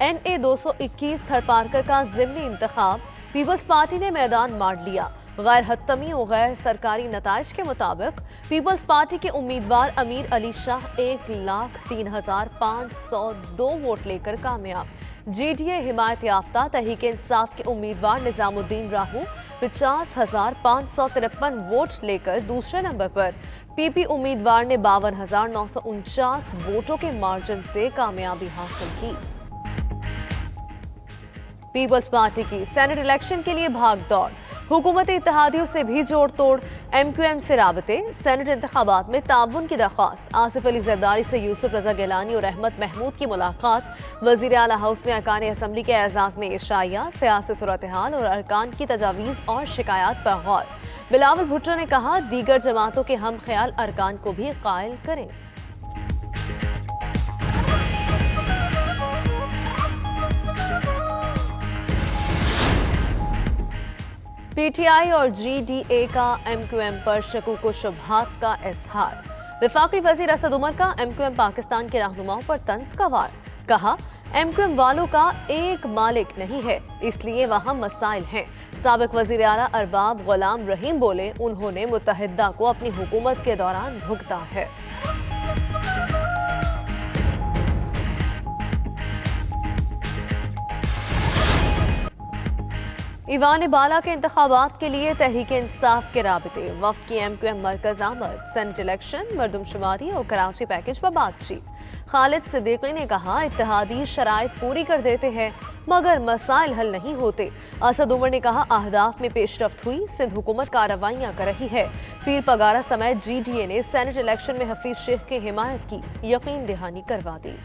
NA 221 Tharparkar का ज़िमनी इंतखाब peoples party ने मैदान मार लिया। गैर हतमी और गैर सरकारी नताइज के मुताबिक पीपल्स पार्टी के उम्मीदवार अमीर अली शाह 1,03,502 वोट लेकर कामयाब। GDA हिमायत याफ्ता तहरीक इंसाफ के उम्मीदवार निजामुद्दीन राहू 50,553 वोट लेकर दूसरे नंबर पर। PP उम्मीदवार ने 52,949 वोटों के मार्जिन से कामयाबी हासिल की। पीपल्स पार्टी की सेनेट इलेक्शन के लिए भाग दौड़, हुकूमती इत्तेहादियों से भी जोड़ तोड़, MQM से राबते, सेनेट इंतखाबात में ताउन की दरख्वास्त, आसिफ अली जरदारी से यूसुफ रजा गिलानी और अहमद महमूद की मुलाकात, वजीर आला हाउस में अरकान असम्बली के एजाज में इशाया, सियासी सूरत हाल और अरकान की तजावीज़ और शिकायत पर गौर। बिलावल भुट्टो ने कहा दीगर जमातों के हम ख्याल अरकान को भी कायल करें। PTI और GDA का MQM पर शकूक व शुबहात का इजहार। वफाकी वजीर असद उमर का MQM पाकिस्तान के रहनुमाओं पर तंज का वार। कहा MQM वालों का एक मालिक नहीं है, इसलिए वहाँ मसाइल हैं। साबिक वजीर आला अरबाब गुलाम रहीम बोले उन्होंने मुत्तहिदा को अपनी हुकूमत के दौरान भुगता है। ईवान बाला के इंतखाबात के लिए तहरीक इंसाफ के राबते, वफ़द की MQM मरकज आमद, सेनेट इलेक्शन, मरदमशुमारी और कराची पैकेज पर बातचीत। खालिद सिद्दीकी ने कहा इत्तेहादी शराइत पूरी कर देते हैं मगर मसाइल हल नहीं होते। असद उमर ने कहा अहदाफ में पेशरफ्त हुई, सिंध हुकूमत कार्रवाइयाँ कर रही है। पीर पगारा समेत GDA ने सेनेट इलेक्शन में हफीज शेख की हिमायत की यकीन दहानी करवा दी।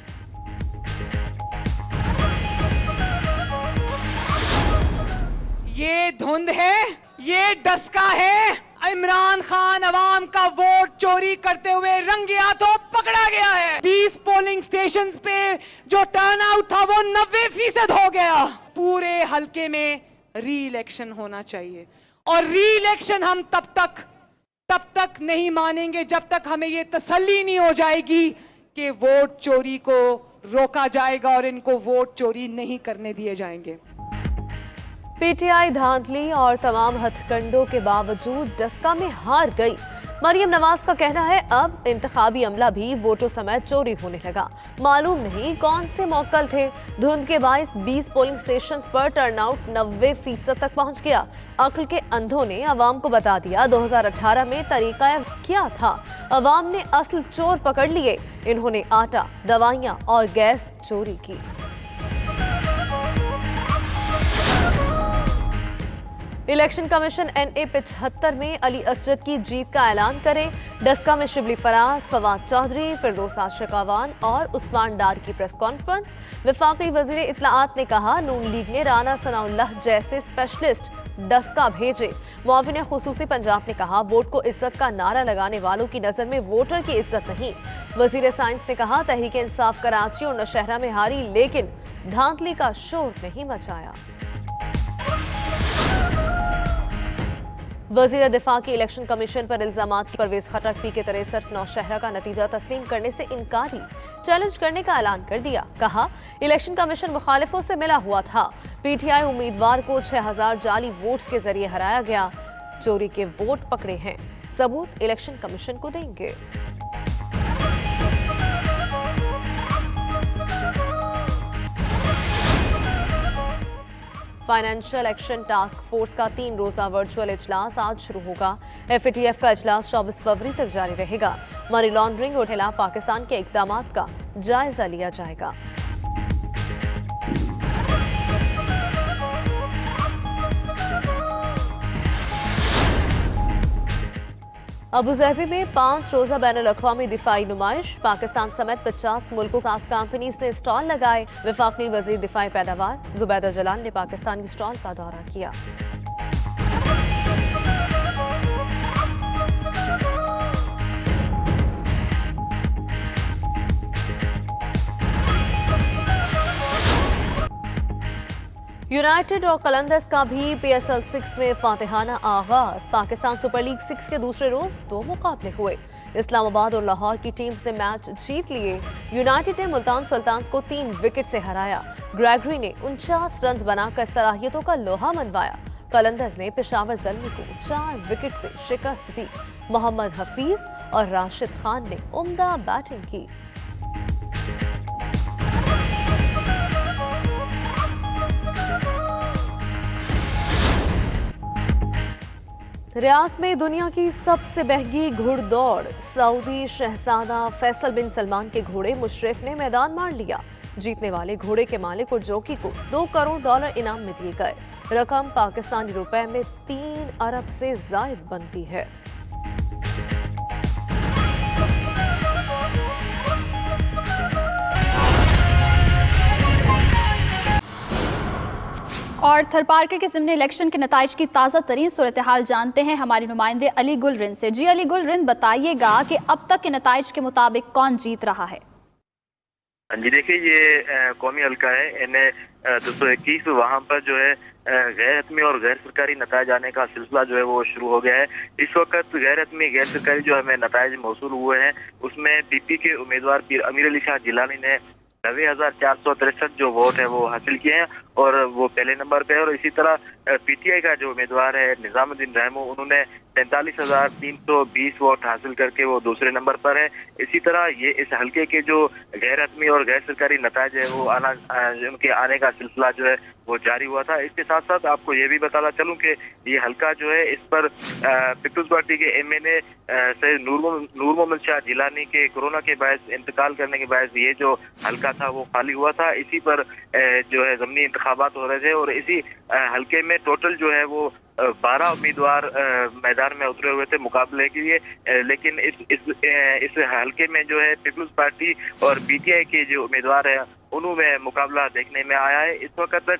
ये धुंध है, ये डस्का है। इमरान खान अवाम का वोट चोरी करते हुए रंगे हाथों पकड़ा गया है। 20 पोलिंग स्टेशंस पे जो टर्नआउट था वो 90% हो गया। पूरे हलके में री इलेक्शन होना चाहिए और री इलेक्शन हम तब तक नहीं मानेंगे जब तक हमें ये तसल्ली नहीं हो जाएगी कि वोट चोरी को रोका जाएगा और इनको वोट चोरी नहीं करने दिए जाएंगे। PTI धांधली और तमाम हथकंडों के बावजूद डस्का में हार गई। मरियम नवाज का कहना है अब इंतखाबी अमला भी वोटों समेत चोरी होने लगा। मालूम नहीं कौन से मौकल थे। धुंध के बाइस 20 पोलिंग स्टेशंस पर टर्नआउट 90% तक पहुंच गया। अक्ल के अंधों ने अवाम को बता दिया 2018 में तरीका क्या था। अवाम ने असल चोर पकड़ लिए। इन्होंने आटा, दवाइयां और गैस चोरी की। इलेक्शन कमीशन NA 75 में अली असजद की जीत का ऐलान करें। डस्का में शिबली फराज, फवाद चौधरी, फिरदौस आशिकावान और उस्मान डार की प्रेस कॉन्फ्रेंस। वफाकी वजीर इत्तलाआत ने कहा नून लीग ने राना सनाउल्लाह जैसे स्पेशलिस्ट डस्का भेजे। मुआविन खुसूसी पंजाब ने कहा वोट को इज्जत का नारा लगाने वालों की नजर में वोटर की इज्जत नहीं। वजीर साइंस ने कहा तहरीक इंसाफ कराची और नौशहरा में हारी लेकिन धांधली का शोर नहीं मचाया। वजीर दिफा की इलेक्शन कमीशन पर इल्जामात की परवेज खटक पी के 63 नौशहरा का नतीजा तस्लीम करने से इनकारी चैलेंज करने का ऐलान कर दिया। कहा इलेक्शन कमीशन मुखालिफों से मिला हुआ था। PTI उम्मीदवार को 6000 जाली वोट्स के जरिए हराया गया। चोरी के वोट पकड़े हैं, सबूत इलेक्शन कमीशन को देंगे। फाइनेंशियल एक्शन टास्क फोर्स का 3 रोजा वर्चुअल इजलास आज शुरू होगा। FATF का इजलास 24 फरवरी तक जारी रहेगा। मनी लॉन्ड्रिंग और खिलाफ पाकिस्तान के इकदाम का जायजा लिया जाएगा। अबुधाबी में 5 रोजा बैनुल अक़वामी दिफाई नुमाइश। पाकिस्तान समेत 50 मुल्कों का कंपनीज ने स्टॉल लगाए। वफाकी वजीर दिफाई पैदावार जुबैदा जलाल ने पाकिस्तान की स्टॉल का दौरा किया। यूनाइटेड और कलंदर्स का भी PSL 6 में फातिहाना आगाज। पाकिस्तान सुपर लीग 6 के दूसरे रोज 2 मुकाबले हुए। इस्लामाबाद और लाहौर की टीम्स ने मैच जीत लिए। यूनाइटेड ने मुल्तान सुल्तान्स को 3 विकेट से हराया। ग्रेगरी ने 49 रन बनाकर सलाहियतों का लोहा मनवाया। कलंदर्स ने पेशावर ज़ल्मी को 4 विकेट से शिकस्त दी। मोहम्मद हफीज और राशिद खान ने उम्दा बैटिंग की। रियाद में दुनिया की सबसे महंगी घुड़दौड़ सऊदी शहजादा फैसल बिन सलमान के घोड़े मुशर्रफ ने मैदान मार लिया। जीतने वाले घोड़े के मालिक और जॉकी को $2 करोड़ इनाम में दिए गए। रकम पाकिस्तानी रुपए में 3 अरब से ज्यादा बनती है। और थरपारकर के ज़िमनी इलेक्शन के नताइज की ताज़ा तरीन सूरत हाल जानते हैं हमारे नुमाइंदे अली गुल रिंद से। जी अली गुल रिंद, बताइएगा कि अब तक के नताइज के मुताबिक कौन जीत रहा है? जी देखिए, ये कौमी हल्का है इन्हें 221। वहाँ पर जो है गैर हतमी और गैर सरकारी नताइज आने का सिलसिला जो है वो शुरू हो गया है। इस वक्त गैर हतमी गैर सरकारी जो हमें नताइज मौसूल हुए हैं उसमें पीपी के उम्मीदवार पीर अमीर अली शाह जिलानी ने 90,463 जो वोट है वो हासिल किए हैं और वो पहले नंबर पे है। और इसी तरह पीटीआई का जो उम्मीदवार है निजामुद्दीन रहमू, उन्होंने 43,320 वोट हासिल करके वो दूसरे नंबर पर है। इसी तरह ये इस हल्के के जो गैर हतमी और गैर सरकारी नताइज है वो उनके आने का सिलसिला जो है वो जारी हुआ था। इसके साथ साथ आपको ये भी बताना चलूं कि ये हल्का जो है इस पर पीपल्स पार्टी के एमएनए सैयद नूर मोहम्मद शाह जिलानी के कोरोना के बायस इंतकाल करने के बायस ये जो हल्का था वो खाली हुआ था। इसी पर जो है ज़मीनी इंतखाबात हो रहे थे और इसी हल्के में टोटल जो है वो 12 उम्मीदवार मैदान में उतरे हुए थे मुकाबले के लिए। लेकिन इस हल्के में जो है पीपल्स पार्टी और पीटीआई के जो उम्मीदवार हैं उनमें मुकाबला देखने में आया है। इस वक्त तक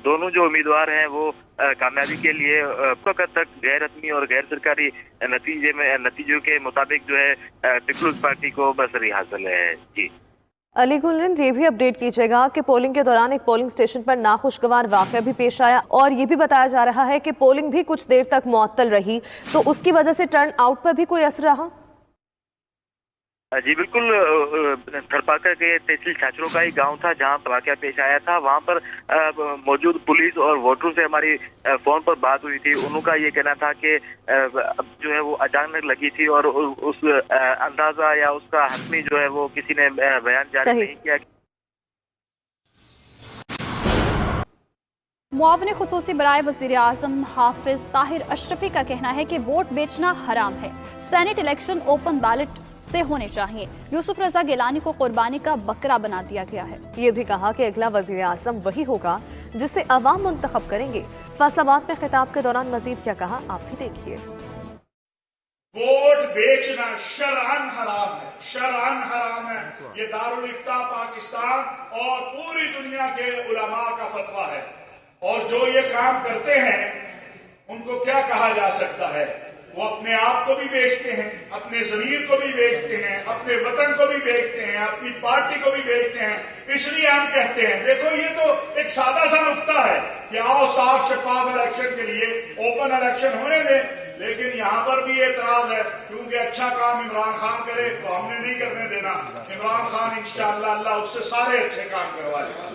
दोनों जो उम्मीदवार हैं वो कामयाबी के लिए वक्त तक गैर हतमी और गैर सरकारी नतीजों के मुताबिक जो है पीपल्स पार्टी को बरसरी हासिल है। जी अली गुलरिंद, ये भी अपडेट कीजिएगा कि पोलिंग के दौरान एक पोलिंग स्टेशन पर नाखुशगवार वाकया भी पेश आया और ये भी बताया जा रहा है कि पोलिंग भी कुछ देर तक मुअत्तल रही, तो उसकी वजह से टर्न आउट पर भी कोई असर रहा? जी बिल्कुल, थरपारकर के तहसील छाछरों का ही गांव था जहां वाकया पेश आया था। वहां पर मौजूद पुलिस और वोटरों से हमारी फोन पर बात हुई थी। उनका ये कहना था कि जो है वो अचानक लगी थी और उस अंदाजा या उसका हतमी जो है वो किसी ने बयान जारी नहीं किया। मुआविन खुसूसी बराए वज़ीर आज़म हाफिज ताहिर अशरफी का कहना है कि वोट बेचना हराम है। सेनेट इलेक्शन ओपन बैलेट से होने चाहिए। यूसुफ रजा गिलानी को कुर्बानी का बकरा बना दिया गया है। ये भी कहा कि अगला वज़ीर आज़म वही होगा जिसे अवाम मुंतखब करेंगे। फैसलाबाद में खिताब के दौरान मजीद क्या कहा, आप भी देखिए। वोट बेचना शरअन हराम है, शरअन हराम है। ये दारुल इफ्ता पाकिस्तान और पूरी दुनिया के उलमा का फतवा है। और जो ये काम करते हैं उनको क्या कहा जा सकता है? वो अपने आप को भी बेचते हैं, अपने ज़मीर को भी बेचते हैं, अपने वतन को भी बेचते हैं, अपनी पार्टी को भी बेचते हैं। इसलिए हम कहते हैं, देखो ये तो एक सादा सा नुक्ता है कि आओ साफ शफाफ इलेक्शन के लिए ओपन इलेक्शन होने दें। लेकिन यहाँ पर भी एतराज है क्योंकि अच्छा काम इमरान खान करे तो हमने नहीं करने देना। इमरान खान इंशाअल्लाह अल्लाह उससे सारे अच्छे काम करवाएगा।